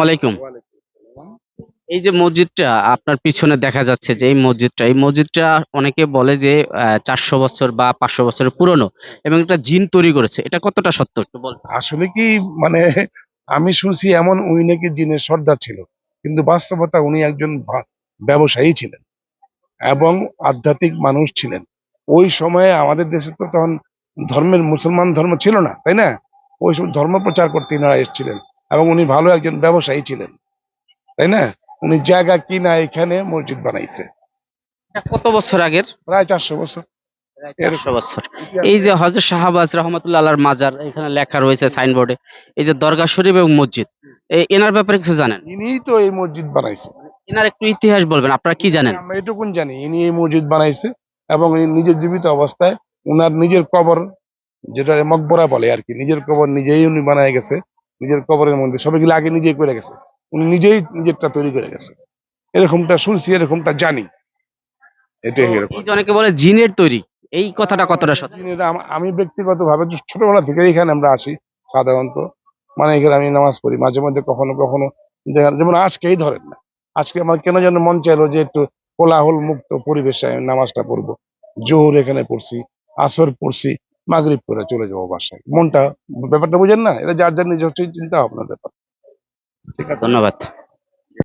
ওয়ালাইকুম। এই যে মসজিদটা আপনার পিছনে দেখা যাচ্ছে যে এই মসজিদটা অনেকে বলে যে ৪০০ বছর বা ৫০০ বছরের পুরনো এবং এটা জিন তৈরি করেছে। এটা কতটা সত্য একটু বলবেন? আসলে কি, মানে আমি শুনছি এমন উনি নাকি জিনের সর্দার ছিল, কিন্তু বাস্তবতা উনি একজন ব্যবসায়ী ছিলেন এবং আধ্যাত্মিক মানুষ ছিলেন। ওই সময়ে আমাদের দেশে তো তখন মুসলমান ধর্ম ছিল না, তাই না? ওই সব ধর্ম প্রচার করতে এনারা এসেছিলেন এবং উনি ভালো একজন ব্যবসায়ী ছিলেন, তাই না? উনি জায়গা কিনা এখানে মসজিদ বানাইছে এটা কত বছর আগের? প্রায় 400 বছর। প্রায় এরকম ৪০০ বছর। এই ইতিহাসে যে হযরত শাহবাজ রাহমাতুল্লাহ আলাইহির মাজার এখানে লেখা রয়েছে সাইনবোর্ডে। এই যে দরগা শরীফ এবং মসজিদ এনার ব্যাপারে কিছু জানেন? ইনিই তো এই মসজিদ বানাইছে। এনার একটু ইতিহাস বলবেন, আপনারা কি জানেন? আমরা এটুকুন জানি, ইনি এই মসজিদ বানাইছে এবং ইনি নিজের জীবিত অবস্থায় উনার নিজের কবর, যেটা মকবরা বলে আর কি, নিজের কবর নিজেই উনি বানায় গেছে। নিজের কবরের মধ্যে সবগুলো আগে নিজেই করে গেছে, উনি নিজেই নিজেরটা তৈরি করে গেছে। এরকমটা শুনছি, এরকমটা জানি। তো এটাই এরকম। এই যে অনেকে বলে জিনের তৈরি, এই কথাটা কতটা সত্য? আমি ব্যক্তিগত ভাবে ছোটবেলা থেকে এখানে আমরা আসি সাধারণত, মানে এখানে আমি নামাজ পড়ি মাঝে মধ্যে, কখনো কখনো যেমন আজকেই ধরেন না, আজকে আমার কেন যেন মন চাইলো যে একটু কোলাহল মুক্ত পরিবেশে আমি নামাজটা পড়বো। জোহর এখানে পড়ছি, আসর পড়ছি, মাগরিব করে চলে যাবো বাসায়। মনটা, ব্যাপারটা বুঝেন না, এটা যার যার নিজস্ব চিন্তা ভাবনার ব্যাপার। ঠিক আছে। ধন্যবাদ।